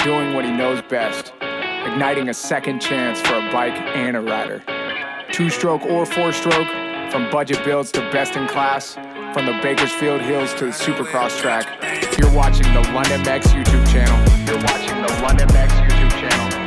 doing what he knows best, igniting a second chance for a bike and a rider. Two-stroke or four-stroke, from budget builds to best in class, from the Bakersfield Hills to the Supercross track. You're watching the London Max YouTube channel. You're watching the London Max YouTube channel.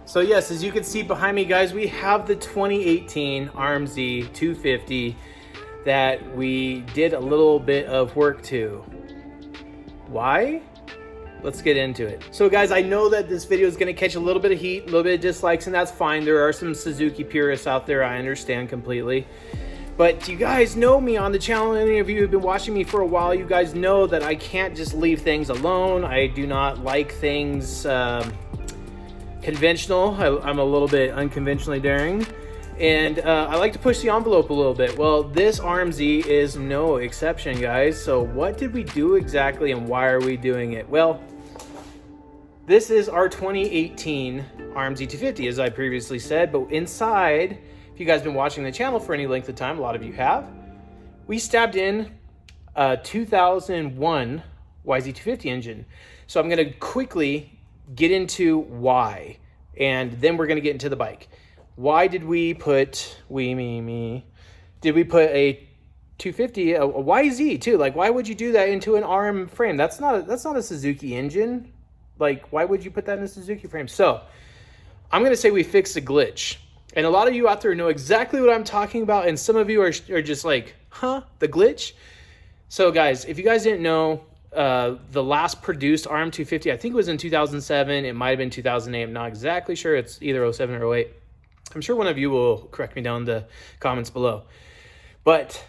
So yes, as you can see behind me, guys, we have the 2018 RMZ 250 that we did a little bit of work to. Why? Let's get into it. So guys, I know that this video is going to catch a little bit of heat, a little bit of dislikes, and that's fine. There are some Suzuki purists out there, I understand completely. But you guys know me on the channel. Any of you who've been watching me for a while, you guys know that I can't just leave things alone. I do not like things conventional. I'm a little bit unconventionally daring, and I like to push the envelope a little bit. Well, this RMZ is no exception, guys. So what did we do exactly, and why are we doing it? Well, this is our 2018 RMZ 250, as I previously said, but inside, if you guys have been watching the channel for any length of time, a lot of you have, we stabbed in a 2001 YZ250 engine. So I'm going to quickly get into why, and then we're going to get into the bike. Why did we put did we put a 250 a YZ too? Like, why would you do that into an RM frame? That's not a Suzuki engine. Like, why would you put that in a Suzuki frame? So I'm going to say we fixed a glitch, and a lot of you out there know exactly what I'm talking about, and some of you are just like, huh, the glitch? So guys, if you guys didn't know, the last produced RM250, I think it was in 2007. It might have been 2008. I'm not exactly sure. It's either 07 or 08. I'm sure one of you will correct me down in the comments below. But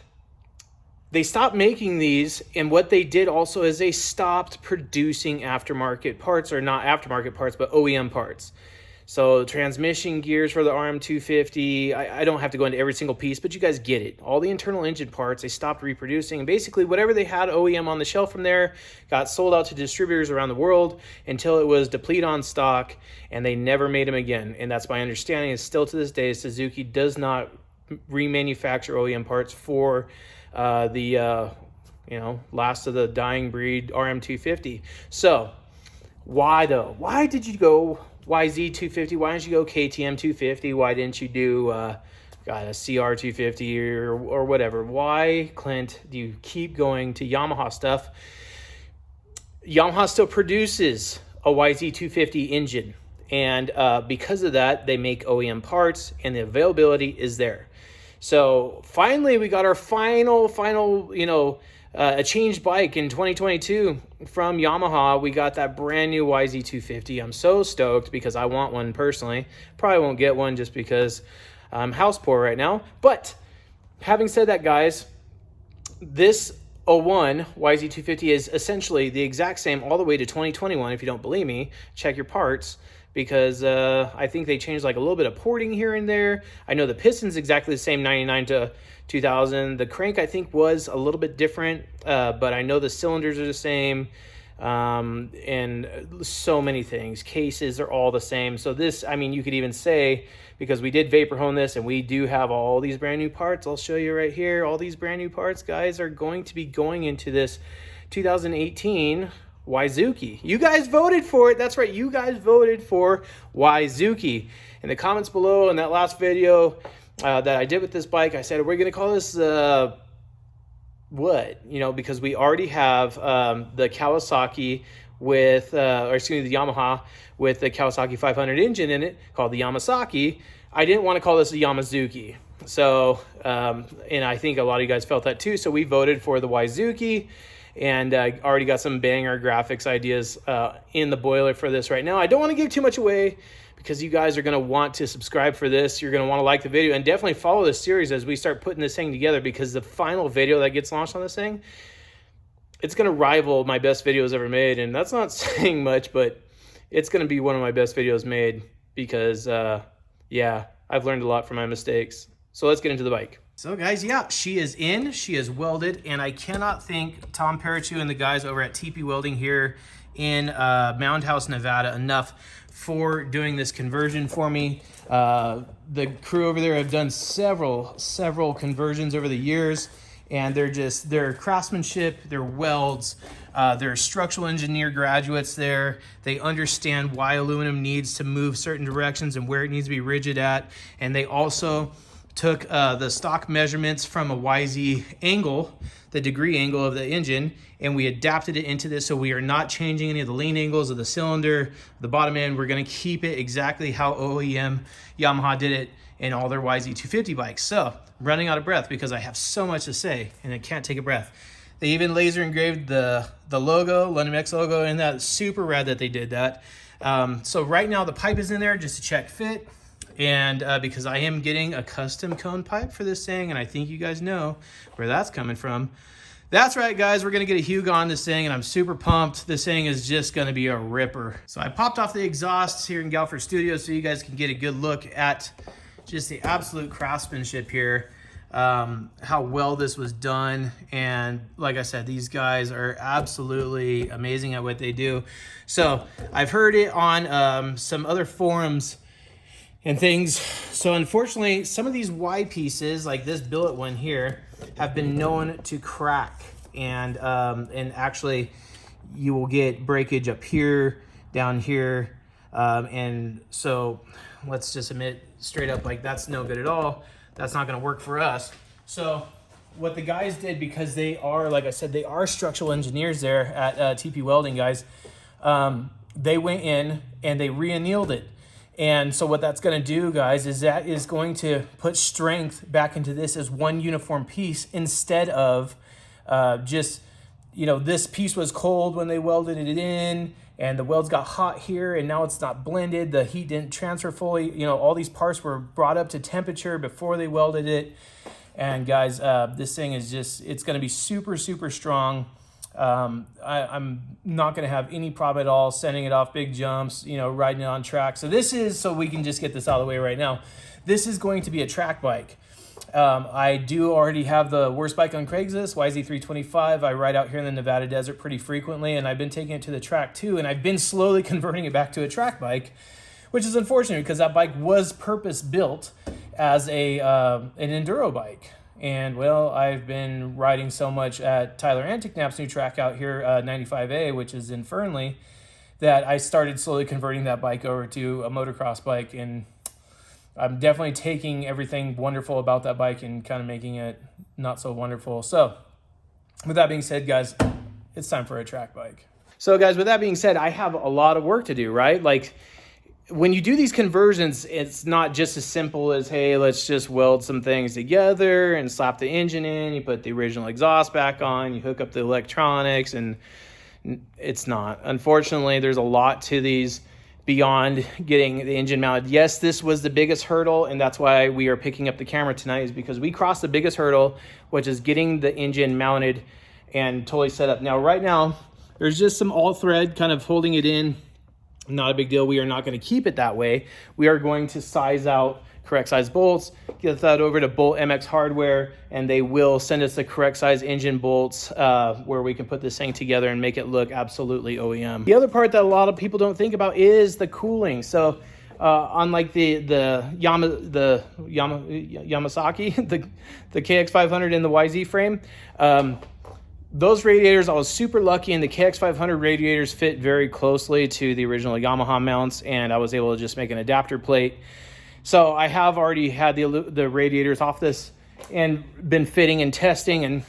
they stopped making these, and what they did also is they stopped producing aftermarket parts, or not aftermarket parts, but OEM parts. So transmission gears for the RM250, I don't have to go into every single piece, but you guys get it. All the internal engine parts, they stopped reproducing. And basically whatever they had OEM on the shelf from there got sold out to distributors around the world until it was depleted on stock, and they never made them again. And that's my understanding, is still to this day, Suzuki does not remanufacture OEM parts for the last of the dying breed RM250. So why though? Why did you go YZ250? Why didn't you go KTM 250? Why didn't you do a CR 250 or whatever? Why, Clint, do you keep going to Yamaha stuff? Yamaha still produces a YZ250 engine, and because of that, they make OEM parts, and the availability is there. So finally, we got our final a changed bike in 2022 from Yamaha. We got that brand new YZ250. I'm so stoked because I want one personally. Probably won't get one just because I'm house poor right now. But having said that, guys, this 01 YZ250 is essentially the exact same all the way to 2021. If you don't believe me, check your parts, because I think they changed like a little bit of porting here and there. I know the piston's exactly the same, 99 to 2000. The crank I think was a little bit different, but I know the cylinders are the same, and so many things. Cases are all the same. So this, I mean, you could even say, because we did vapor hone this and we do have all these brand new parts. I'll show you right here. All these brand new parts, guys, are going to be going into this 2018 Waizuki. You guys voted for it. That's right. You guys voted for Waizuki. In the comments below in that last video that I did with this bike, I said, we're going to call this what? You know, because we already have the Kawasaki with, or excuse me, the Yamaha with the Kawasaki 500 engine in it called the Yamasaki. I didn't want to call this a Yamazuki. So, and I think a lot of you guys felt that too. So we voted for the Waizuki, and I already got some banger graphics ideas in the boiler for this right now. I don't want to give too much away because you guys are going to want to subscribe for this. You're going to want to like the video and definitely follow this series as we start putting this thing together, because the final video that gets launched on this thing, it's going to rival my best videos ever made. And that's not saying much, but it's going to be one of my best videos made because, yeah, I've learned a lot from my mistakes. So let's get into the bike. So guys, yeah, she is in, she is welded, and I cannot thank Tom Perichu and the guys over at TP Welding here in Mound House, Nevada enough for doing this conversion for me. The crew over there have done several conversions over the years, and their craftsmanship, their welds, they're structural engineer graduates there. They understand why aluminum needs to move certain directions and where it needs to be rigid at. And they also took the stock measurements from a YZ angle, the degree angle of the engine, and we adapted it into this, so we are not changing any of the lean angles of the cylinder, the bottom end. We're gonna keep it exactly how OEM Yamaha did it in all their YZ250 bikes. So I'm running out of breath because I have so much to say and I can't take a breath. They even laser engraved the logo, London X logo, and that's super rad that they did that. So right now the pipe is in there just to check fit. And because I am getting a custom cone pipe for this thing, and I think you guys know where that's coming from. That's right, guys, we're gonna get a Hugo on this thing, and I'm super pumped. This thing is just gonna be a ripper. So I popped off the exhausts here in Galford Studios so you guys can get a good look at just the absolute craftsmanship here, how well this was done. And like I said, these guys are absolutely amazing at what they do. So I've heard it on some other forums and things. So unfortunately, some of these Y pieces, like this billet one here, have been known to crack, and actually you will get breakage up here, down here, and so let's just admit straight up, like, that's no good at all. That's not going to work for us. So what the guys did, because they are, like I said, they are structural engineers there at TP Welding, guys, they went in and they re-annealed it. And so what that's going to do, guys, is that is going to put strength back into this as one uniform piece, instead of just, you know, this piece was cold when they welded it in, and the welds got hot here, and now it's not blended. The heat didn't transfer fully. You know, all these parts were brought up to temperature before they welded it. And guys, this thing is just, it's going to be super, super strong. I'm not going to have any problem at all sending it off big jumps, you know, riding it on track. So this is, so we can just get this out of the way right now, this is going to be a track bike. I do already have the worst bike on Craigslist, YZ325. I ride out here in the Nevada desert pretty frequently, and I've been taking it to the track too, and I've been slowly converting it back to a track bike, which is unfortunate because that bike was purpose built as a an enduro bike. And well, I've been riding so much at Tyler Antiknap's new track out here, 95A, which is in Fernley, that I started slowly converting that bike over to a motocross bike. And I'm definitely taking everything wonderful about that bike and kind of making it not so wonderful. So with that being said, guys, it's time for a track bike. So guys, with that being said, I have a lot of work to do, right? Like, when you do these conversions, it's not just as simple as, hey, let's just weld some things together and slap the engine in, you put the original exhaust back on, you hook up the electronics, and it's not. Unfortunately, there's a lot to these beyond getting the engine mounted. Yes, this was the biggest hurdle, and that's why we are picking up the camera tonight, is because we crossed the biggest hurdle, which is getting the engine mounted and totally set up. Now, right now, there's just some all thread kind of holding it in. Not a big deal. We are not going to keep it that way. We are going to size out correct size bolts, get that over to Bolt MX Hardware, and they will send us the correct size engine bolts where we can put this thing together and make it look absolutely OEM. The other part that a lot of people don't think about is the cooling. So unlike the Yamasaki, the KX500 in the YZ frame, those radiators, I was super lucky, and the KX500 radiators fit very closely to the original Yamaha mounts, and I was able to just make an adapter plate. So I have already had the radiators off this and been fitting and testing, and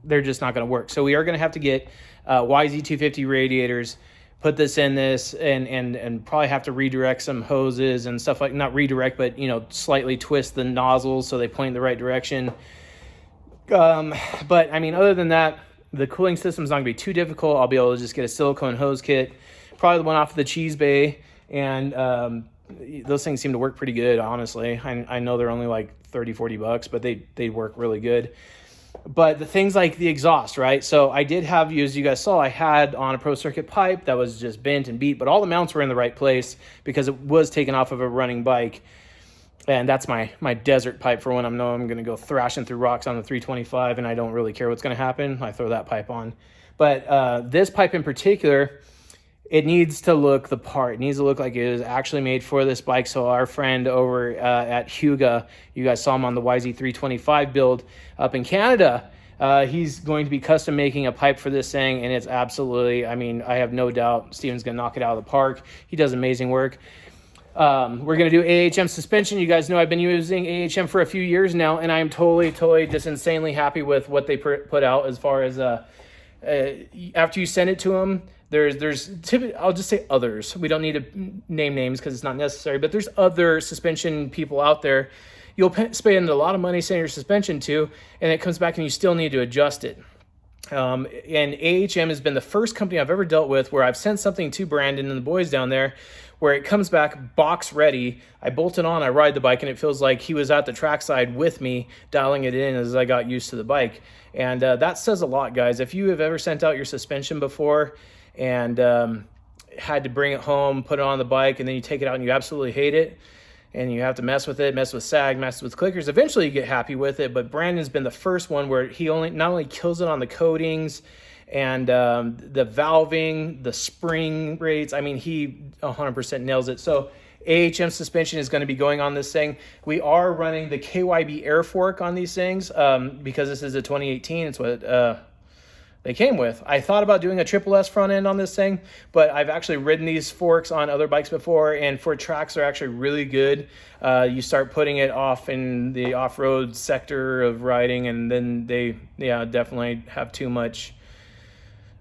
they're just not going to work. So we are going to have to get YZ250 radiators, put this in this, and probably have to redirect some hoses and stuff like, not redirect, but, you know, slightly twist the nozzles so they point in the right direction. But I mean, other than that, the cooling system is not gonna be too difficult. I'll be able to just get a silicone hose kit, probably the one off of the Cheese Bay, and those things seem to work pretty good, honestly. I know they're only like 30-40 bucks, but they work really good. But the things like the exhaust, right? So I did have, as you guys saw, I had on a Pro Circuit pipe that was just bent and beat, but all the mounts were in the right place because it was taken off of a running bike. And that's my desert pipe for when I'm going to go thrashing through rocks on the 325 and I don't really care what's going to happen. I throw that pipe on. But this pipe in particular, it needs to look the part. It needs to look like it is actually made for this bike. So our friend over at Huga, you guys saw him on the YZ325 build up in Canada. He's going to be custom making a pipe for this thing, and it's absolutely, I mean, I have no doubt Steven's going to knock it out of the park. He does amazing work. We're going to do AHM suspension. You guys know I've been using AHM for a few years now, and I am totally just insanely happy with what they put out as far as after you send it to them. I'll just say others. We don't need to name names because it's not necessary, but there's other suspension people out there. You'll spend a lot of money sending your suspension to, and it comes back and you still need to adjust it. And AHM has been the first company I've ever dealt with where I've sent something to Brandon and the boys down there where it comes back box ready. I bolt it on, I ride the bike, and it feels like he was at the trackside with me, dialing it in as I got used to the bike. And that says a lot, guys. If you have ever sent out your suspension before and had to bring it home, put it on the bike, and then you take it out and you absolutely hate it, and you have to mess with it, mess with sag, mess with clickers, eventually you get happy with it. But Brandon's been the first one where he not only kills it on the coatings and the valving, the spring rates. I mean, he 100% nails it. So AHM suspension is going to be going on this thing. We are running the KYB air fork on these things because this is a 2018. It's what they came with. I thought about doing a triple S front end on this thing, but I've actually ridden these forks on other bikes before, and for tracks they're actually really good. You start putting it off in the off-road sector of riding, and then they definitely have too much.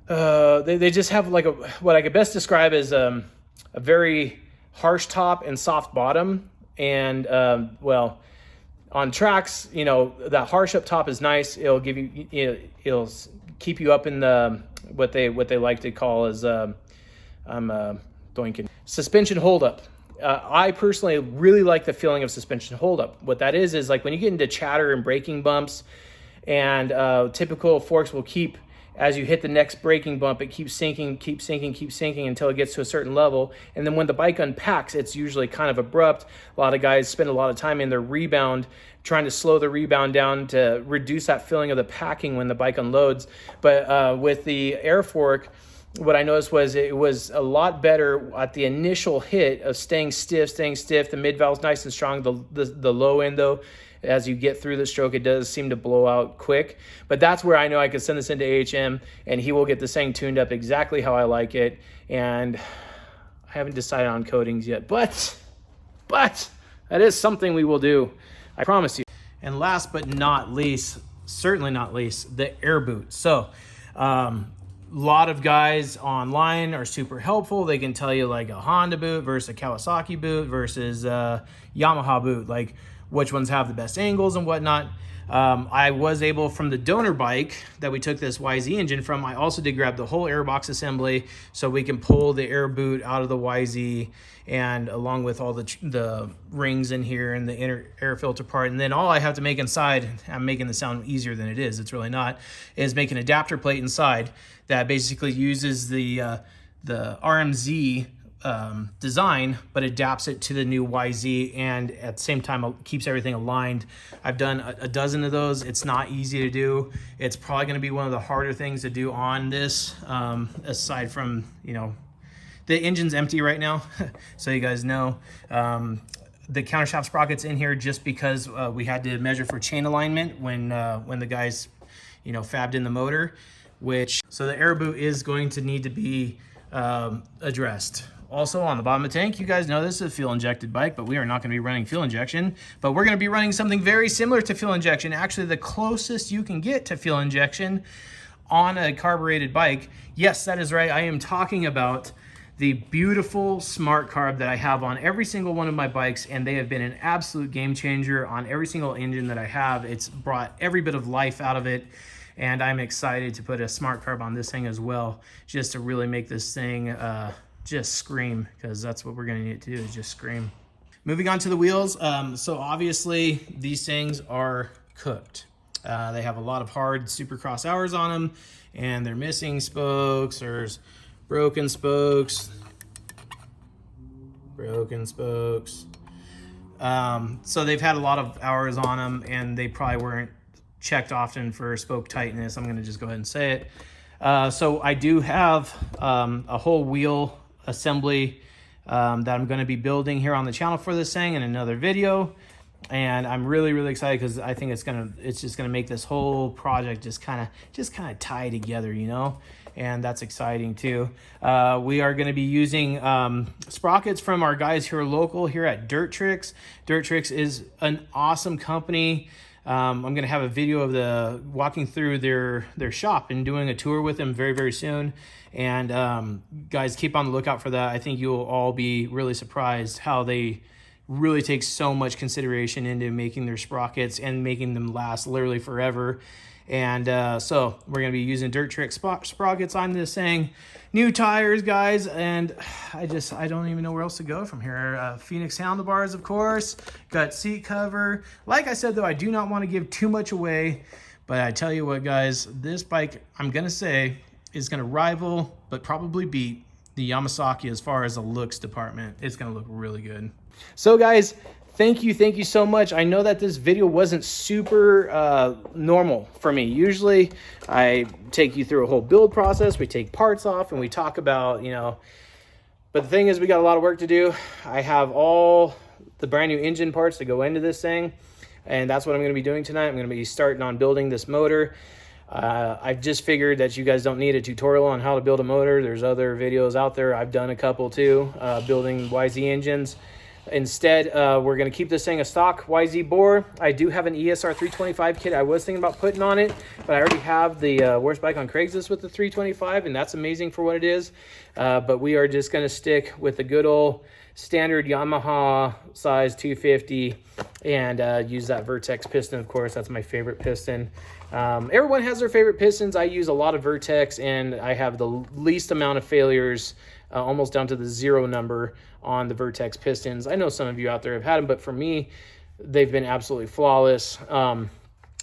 They just have like what I could best describe as a very harsh top and soft bottom, and well, on tracks, you know, that harsh up top is nice. It'll give you, it'll keep you up in the what they like to call as suspension holdup. I personally really like the feeling of suspension holdup. What that is like when you get into chatter and braking bumps, and typical forks will keep, as you hit the next braking bump, it keeps sinking until it gets to a certain level. And then when the bike unpacks, it's usually kind of abrupt. A lot of guys spend a lot of time in their rebound, trying to slow the rebound down to reduce that feeling of the packing when the bike unloads. But with the air fork, what I noticed was it was a lot better at the initial hit of staying stiff. The mid valve's nice and strong. The low end, though, as you get through the stroke, it does seem to blow out quick. But that's where I know I could send this into AHM, and he will get this thing tuned up exactly how I like it. And I haven't decided on coatings yet, but that is something we will do, I promise you. And last but not least, certainly not least, the air boot. So a lot of guys online are super helpful. They can tell you like a Honda boot versus a Kawasaki boot versus a Yamaha boot, like which ones have the best angles and whatnot. I was able, from the donor bike that we took this YZ engine from, I also did grab the whole airbox assembly so we can pull the air boot out of the YZ, and along with all the rings in here and the inner air filter part. And then all I have to make inside, I'm making this sound easier than it is, it's really not, is make an adapter plate inside that basically uses the RMZ design, but adapts it to the new YZ, and at the same time keeps everything aligned. I've done a dozen of those. It's not easy to do. It's probably going to be one of the harder things to do on this, aside from, you know, the engine's empty right now, so you guys know. The countershaft sprocket's in here just because we had to measure for chain alignment when the guys, you know, fabbed in the motor, so the air boot is going to need to be addressed. Also on the bottom of the tank, you guys know this is a fuel injected bike, but we are not going to be running fuel injection, but we're going to be running something very similar to fuel injection, actually the closest you can get to fuel injection on a carbureted bike. Yes, that is right. I am talking about the beautiful Smartcarb that I have on every single one of my bikes, and they have been an absolute game changer on every single engine that I have. It's brought every bit of life out of it, and I'm excited to put a Smartcarb on this thing as well, just to really make this thing just scream, because that's what we're gonna need it to do, is just scream. Moving on to the wheels, so obviously these things are cooked. They have a lot of hard Supercross hours on them, and they're missing spokes, there's broken spokes. So they've had a lot of hours on them, and they probably weren't checked often for spoke tightness. I'm gonna just go ahead and say it. So I do have a whole wheel assembly that I'm gonna be building here on the channel for this thing in another video. And I'm really, really excited because I think it's just gonna make this whole project just kind of tie together, you know? And that's exciting too. We are gonna be using sprockets from our guys here local here at Dirt Tricks. Dirt Tricks is an awesome company. I'm gonna have a video of walking through their shop and doing a tour with them very, very soon. And guys, keep on the lookout for that. I think you'll all be really surprised how they really take so much consideration into making their sprockets and making them last literally forever. And so we're gonna be using Dirt Trick sprockets on this thing. New tires, guys, and I don't even know where else to go from here. Phoenix handlebars, of course, got seat cover. Like I said, though, I do not want to give too much away, but I tell you what, guys, this bike, I'm gonna say, is gonna rival, but probably beat the Yamasaki as far as the looks department. It's gonna look really good. So guys, thank you so much. I know that this video wasn't super normal for me. Usually I take you through a whole build process, we take parts off and we talk about, you know, but the thing is we got a lot of work to do. I have all the brand new engine parts to go into this thing, and that's what I'm gonna be doing tonight. I'm gonna be starting on building this motor. I've just figured that you guys don't need a tutorial on how to build a motor. There's other videos out there. I've done a couple too, building YZ engines. Instead, we're going to keep this thing a stock YZ bore. I do have an ESR 325 kit I was thinking about putting on it, but I already have the worst bike on Craigslist with the 325, and that's amazing for what it is. But we are just going to stick with the good old standard Yamaha size 250 and use that Vertex piston, of course. That's my favorite piston. Everyone has their favorite pistons. I use a lot of Vertex, and I have the least amount of failures, almost down to the 0 number on the Vertex pistons. I know some of you out there have had them, but for me, they've been absolutely flawless.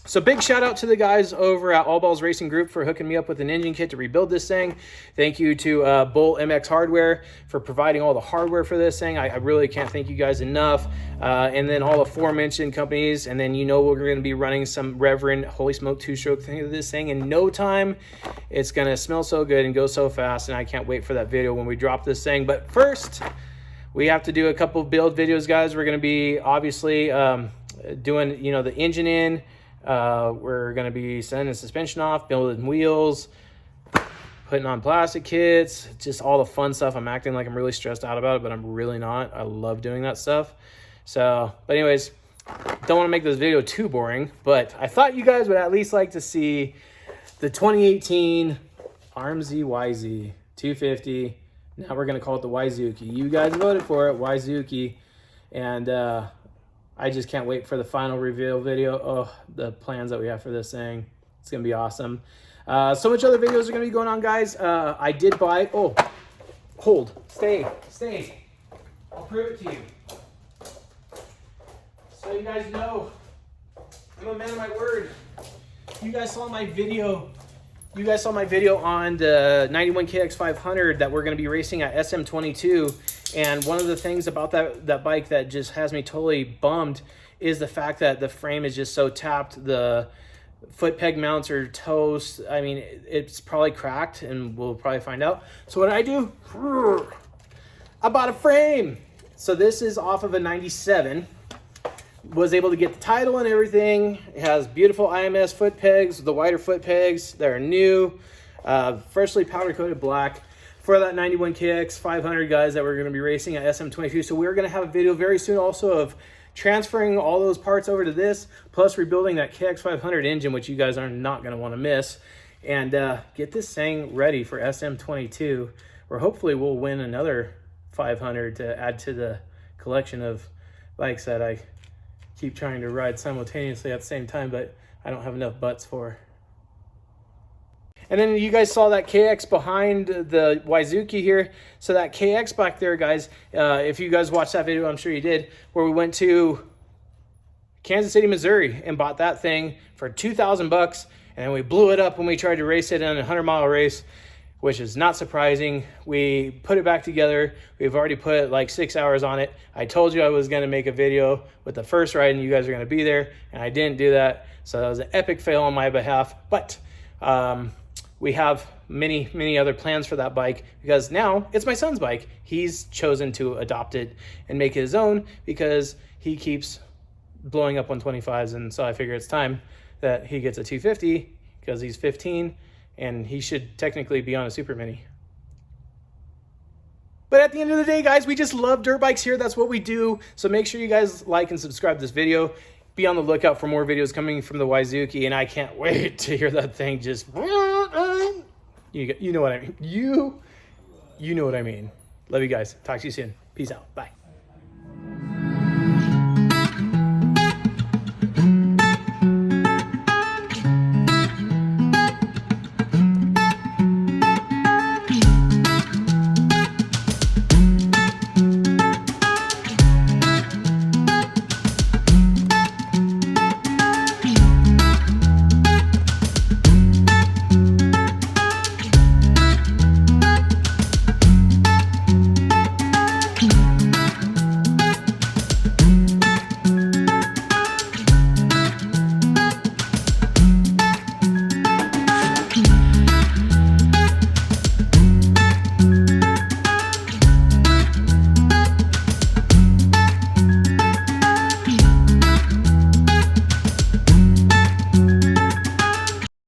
So big shout out to the guys over at All Balls Racing Group for hooking me up with an engine kit to rebuild this thing. Thank you to Bull MX Hardware for providing all the hardware for this thing. I really can't thank you guys enough. And then all aforementioned companies. And then, you know, we're going to be running some Reverend Holy Smoke 2-stroke thing of this thing in no time. It's going to smell so good and go so fast. And I can't wait for that video when we drop this thing. But first, we have to do a couple build videos, guys. We're going to be obviously doing, you know, the engine in. We're going to be sending the suspension off, building wheels, putting on plastic kits, just all the fun stuff. I'm acting like I'm really stressed out about it, but I'm really not. I love doing that stuff. So, but anyways, don't want to make this video too boring, but I thought you guys would at least like to see the 2018 RMZ YZ 250. Now we're going to call it the Waizuki. You guys voted for it, Waizuki. And, I just can't wait for the final reveal video. Oh, the plans that we have for this thing. It's going to be awesome. So much other videos are going to be going on, guys. I did buy... Oh, hold. Stay. I'll prove it to you. So you guys know, I'm a man of my word. You guys saw my video You guys saw my video on the 91KX500 that we're going to be racing at SM22, and one of the things about that bike that just has me totally bummed is the fact that the frame is just so tapped. The foot peg mounts are toast. I mean, it's probably cracked, and we'll probably find out. So what I do, I bought a frame. So this is off of a 97. Was able to get the title and everything. It has beautiful IMS foot pegs, the wider foot pegs. They're new, freshly powder coated black for that 91KX 500, guys, that we're going to be racing at SM22. So we're going to have a video very soon also of transferring all those parts over to this, plus rebuilding that KX 500 engine, which you guys are not going to want to miss, and get this thing ready for SM22, where hopefully we'll win another 500 to add to the collection of bikes that I keep trying to ride simultaneously at the same time, but I don't have enough butts for. And then you guys saw that KX behind the Waizuki here. So that KX back there, guys, if you guys watched that video, I'm sure you did, where we went to Kansas City, Missouri and bought that thing for 2,000 bucks. And then we blew it up when we tried to race it in a 100-mile race, which is not surprising. We put it back together. We've already put like 6 hours on it. I told you I was going to make a video with the first ride and you guys are going to be there, and I didn't do that. So that was an epic fail on my behalf. But we have many other plans for that bike, because now it's my son's bike. He's chosen to adopt it and make it his own because he keeps blowing up 125s. And so I figure it's time that he gets a 250 because he's 15. And he should technically be on a Super Mini. But at the end of the day, guys, we just love dirt bikes here. That's what we do. So make sure you guys like and subscribe to this video. Be on the lookout for more videos coming from the Waizuki. And I can't wait to hear that thing just... You know what I mean. You know what I mean. Love you guys. Talk to you soon. Peace out. Bye.